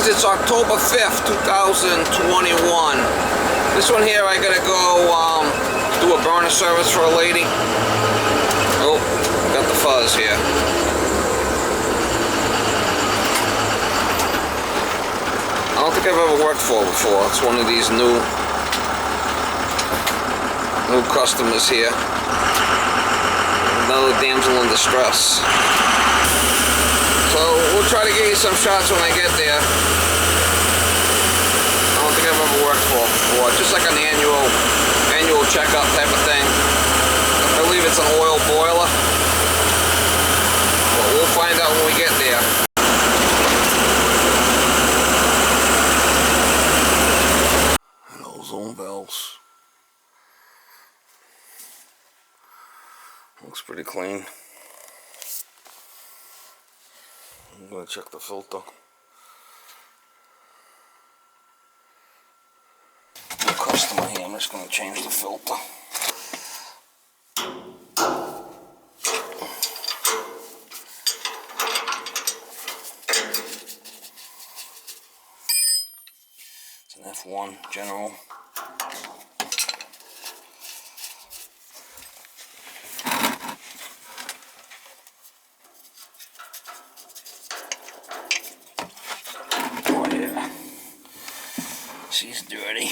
guys, it's October 5th, 2021. This one here, I gotta go do a burner service for a lady. Oh, got the fuzz here. I don't think I've ever worked for before. It's one of these new customers here. Another damsel in distress. So we'll try to get you some shots when I get there. I don't think I've ever worked for before. Just like an annual checkup type of thing. I believe it's an oil boiler. But we'll find out when we get there. Ozone valves. Looks pretty clean. I'm going to check the filter. New customer here, I'm just going to change the filter. It's an F1 General. She's dirty.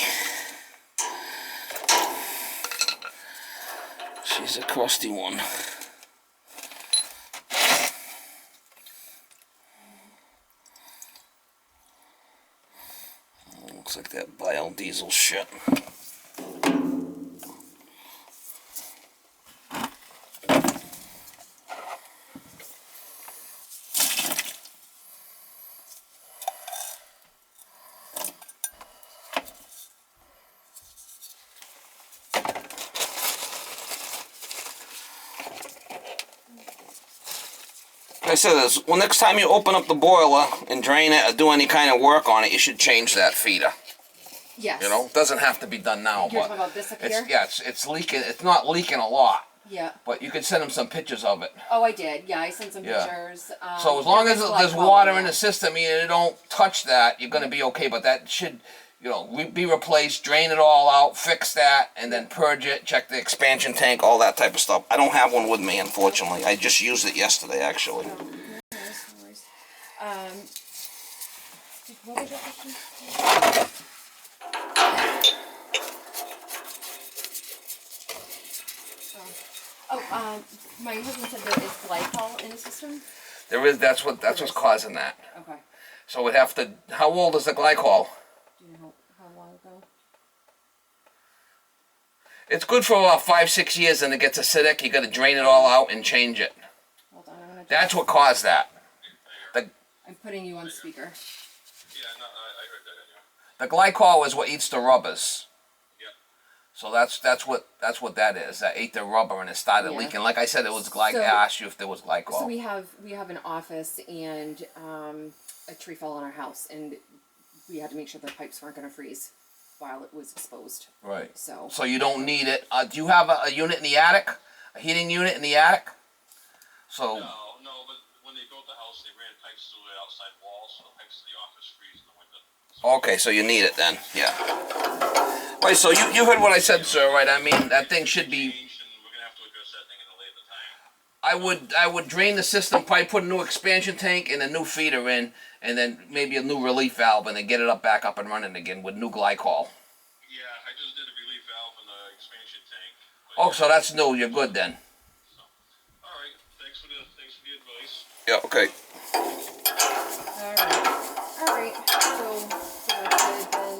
She's a crusty one. Looks like that biodiesel shit. Like I said, well, next time you open up the boiler and drain it or do any kind of work on it, you should change that feeder. Yes. You know, it doesn't have to be done now. You're talking about this up here? Yeah, it's leaking. It's not leaking a lot. Yeah. But you could send them some pictures of it. Oh, I did. Yeah, I sent some pictures. So as long as there's water in the system and you don't touch that, you're going to be okay. But that should, you know, be replaced, drain it all out, fix that, and then purge it, check the expansion tank, all that type of stuff. I don't have one with me, unfortunately. I just used it yesterday, actually. What was your question? My husband said there is glycol in the system. There is. That's what's causing that. Okay. So we'd have to. How old is the glycol? Do you know how long ago? It's good for about 5-6 years, and it gets acidic. You got to drain it all out and change it. Hold on, I'm gonna. That's what caused that. I'm putting you on speaker. Yeah, no, I heard that. The glycol is what eats the rubbers. Yep. So that's what that is. That ate the rubber and it started leaking. Like I said, it was I asked you if there was glycol. So we have an office and a tree fell on our house, and we had to make sure the pipes weren't going to freeze while it was exposed. Right. So you don't need it. Do you have a unit in the attic? A heating unit in the attic? So. No, but when they built the house, they ran pipes through the outside walls, so the pipes to the office freeze in the winter. Okay, so you need it then, yeah. Right, so you heard what I said, sir, right? I mean, that thing should be... We're going to have to address that thing at a later time. I would drain the system, probably put a new expansion tank and a new feeder in, and then maybe a new relief valve, and then get it back up and running again with new glycol. Yeah, I just did a relief valve in the expansion tank. Oh, so that's new. You're good then. So, all right, thanks for the advice. Yeah, okay. all right. So that's it then.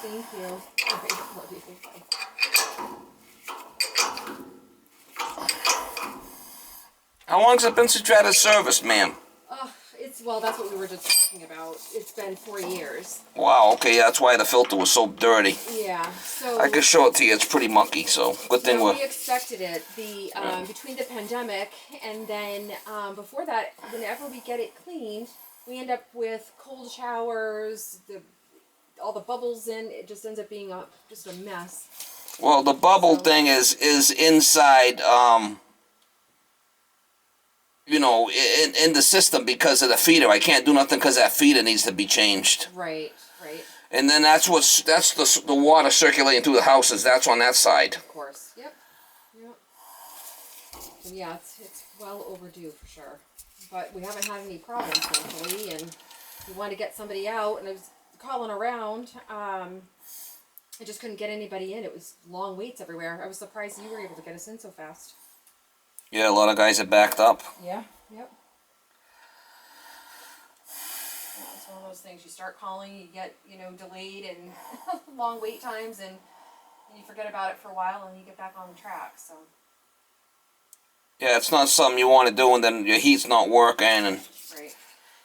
Thank you. All right, love you. Bye. How long's it been since you had a service, ma'am? Well, that's what we were just talking about. It's been 4 years. Wow, okay, that's why the filter was so dirty. Yeah, so... I can show it to you, it's pretty mucky, so good thing we expected it. Between the pandemic and then before that, whenever we get it cleaned, we end up with cold showers, all the bubbles in, it just ends up being just a mess. Well, the bubble thing is inside you know, in the system because of the feeder. I can't do nothing because that feeder needs to be changed. Right. And then that's the water circulating through the houses. That's on that side. Of course. Yep. And yeah, it's well overdue for sure. But we haven't had any problems, thankfully, and we wanted to get somebody out, and I was calling around. I just couldn't get anybody in. It was long waits everywhere. I was surprised you were able to get us in so fast. Yeah, a lot of guys are backed up. Yeah, yep. Yeah, it's one of those things. You start calling, you get, delayed and long wait times, and you forget about it for a while, and you get back on the track, so. Yeah, it's not something you want to do, and then your heat's not working, and... Right.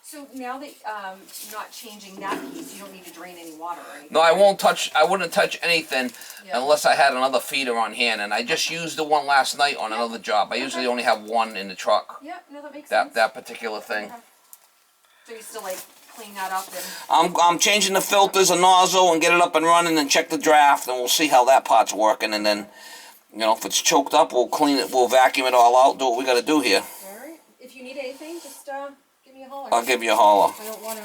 So now that you're not changing that piece, you don't need to drain any water or anything. No, I wouldn't touch anything unless I had another feeder on hand, and I just used the one last night on another job. I usually only have one in the truck. Yeah, no, that makes sense. That particular thing. Okay. So you still clean that up and... I'm changing the filters and nozzle and get it up and running and check the draft, and we'll see how that part's working, and then, if it's choked up, we'll clean it, we'll vacuum it all out, do what we gotta do here. All right. If you need anything, just give me a holler. I'll give you a holler. I don't want to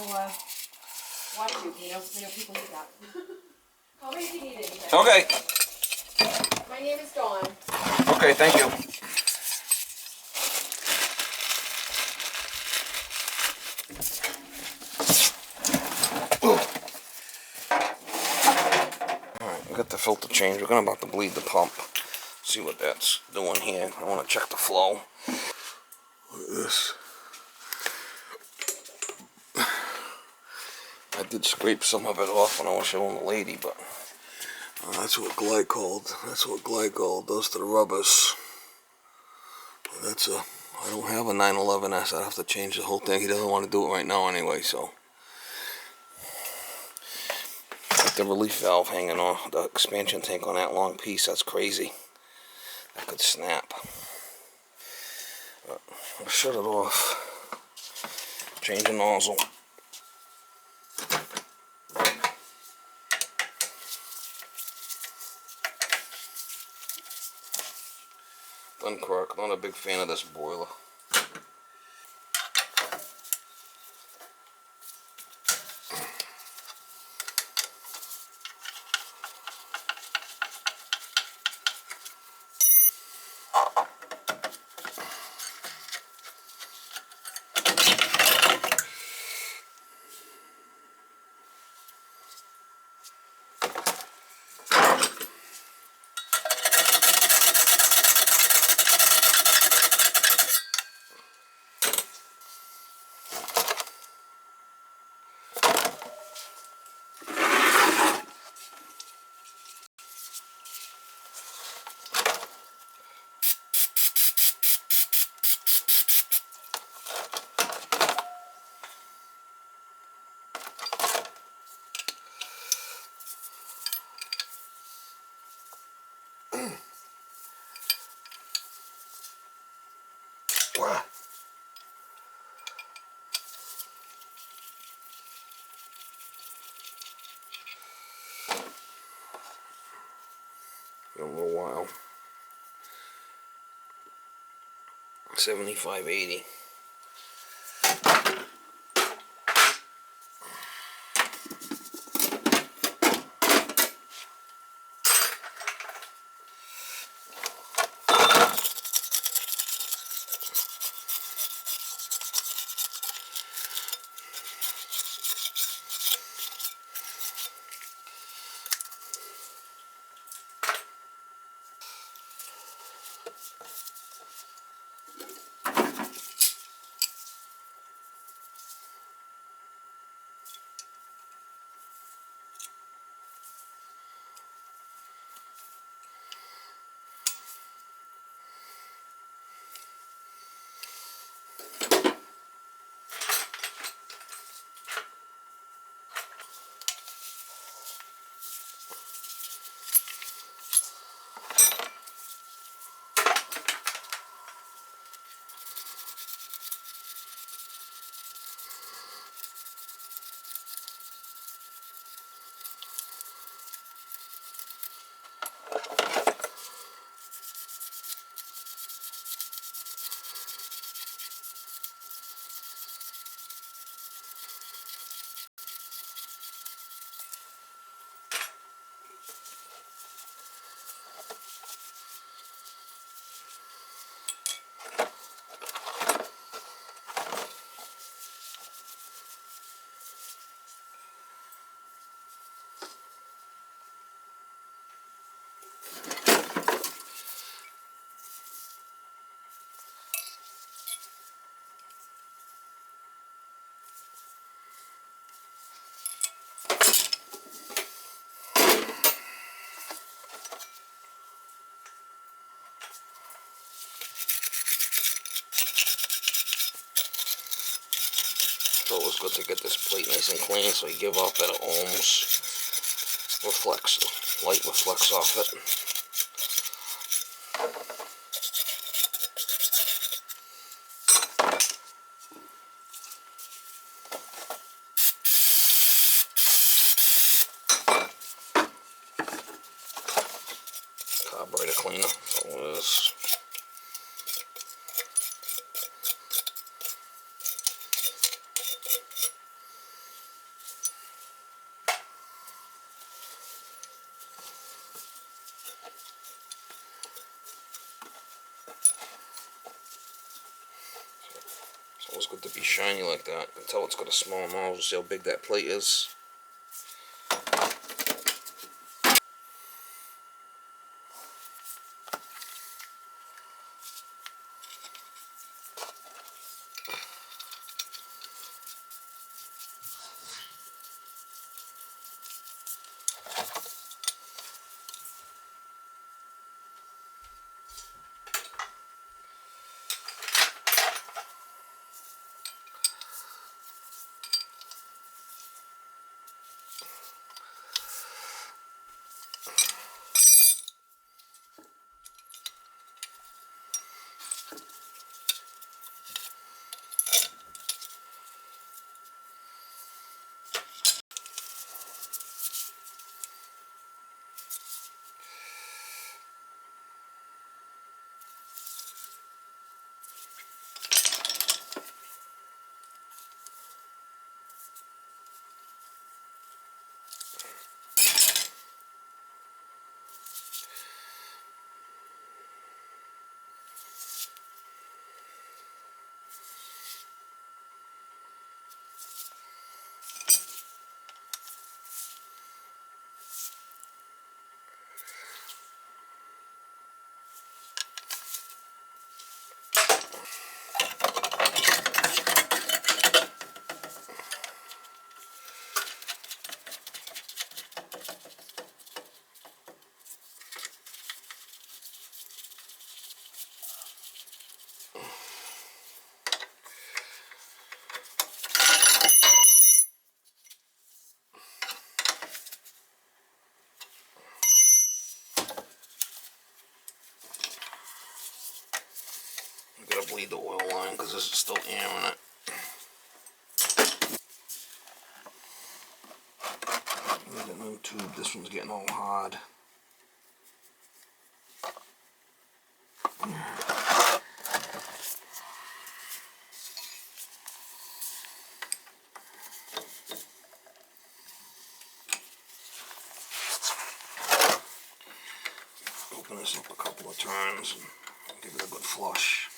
watch you, because I know people need that. Call me if you need anything. Okay. My name is Dawn. Okay, thank you. Alright, we got the filter change. We're about to bleed the pump. See what that's doing here. I want to check the flow. Look at this. I did scrape some of it off when I was showing the lady, but that's what glycol does to the rubbers. I don't have a 911S. I have to change the whole thing. He doesn't want to do it right now anyway, so. Got the relief valve hanging off, the expansion tank on that long piece. That's crazy. That could snap. I'll shut it off. Change the nozzle. Dunkirk, not a big fan of this boiler. What? In a little while. 7580. always good to get this plate nice and clean, so you give off that it almost reflects, the light reflects off it. Carburetor cleaner, that's all it is. It's always good to be shiny like that. You can tell it's got a small nozzle, see how big that plate is. I'm gonna bleed the oil line because this is still air in it. Need a new tube. This one's getting all hard. Open this up a couple of times and give it a good flush.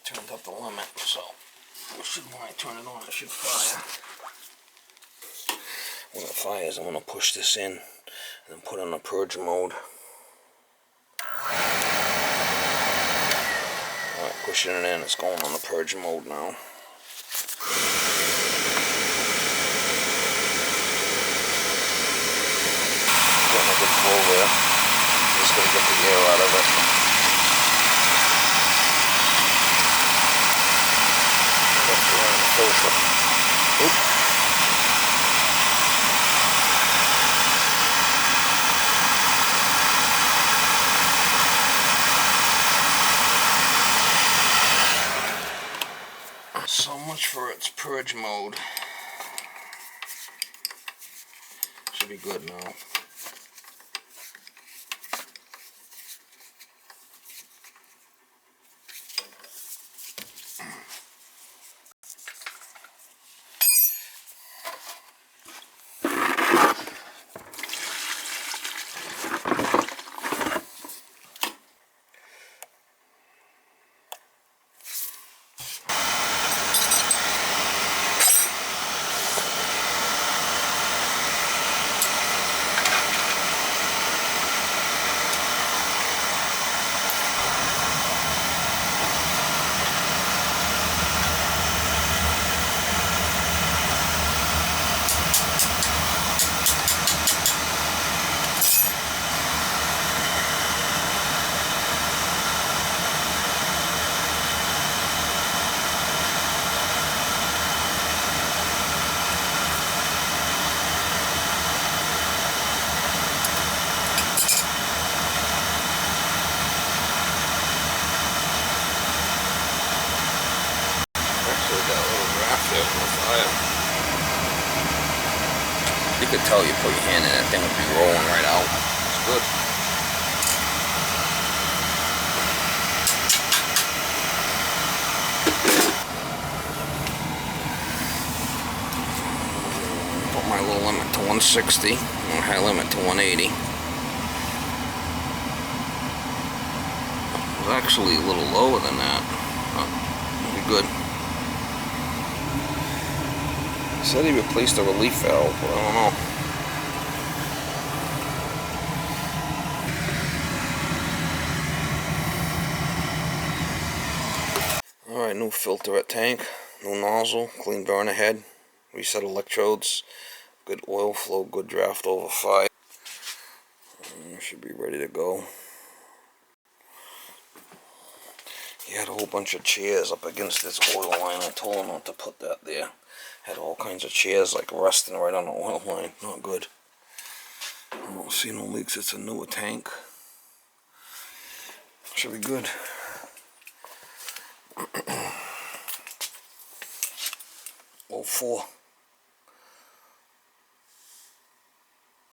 Turned up the limit, so when I turn it on, it should fire. When it fires, I'm going to push this in and then put on the purge mode. Alright, pushing it in, it's going on the purge mode now. Getting a good flow there. Just going to get the air out of it. Oop. So much for its purge mode. Should be good now. Put your hand in, that thing would be rolling right out. It's good. Put my low limit to 160 and high limit to 180. It was actually a little lower than that. Pretty good. He said he replaced the relief valve, but I don't know. Alright, new filter at tank, new nozzle, clean burner head, reset electrodes, good oil flow, good draft over 5. Should be ready to go. He had a whole bunch of chairs up against this oil line. I told him not to put that there. Had all kinds of chairs like resting right on the oil line. Not good. I don't see no leaks. It's a newer tank. Should be good. Oh, 04.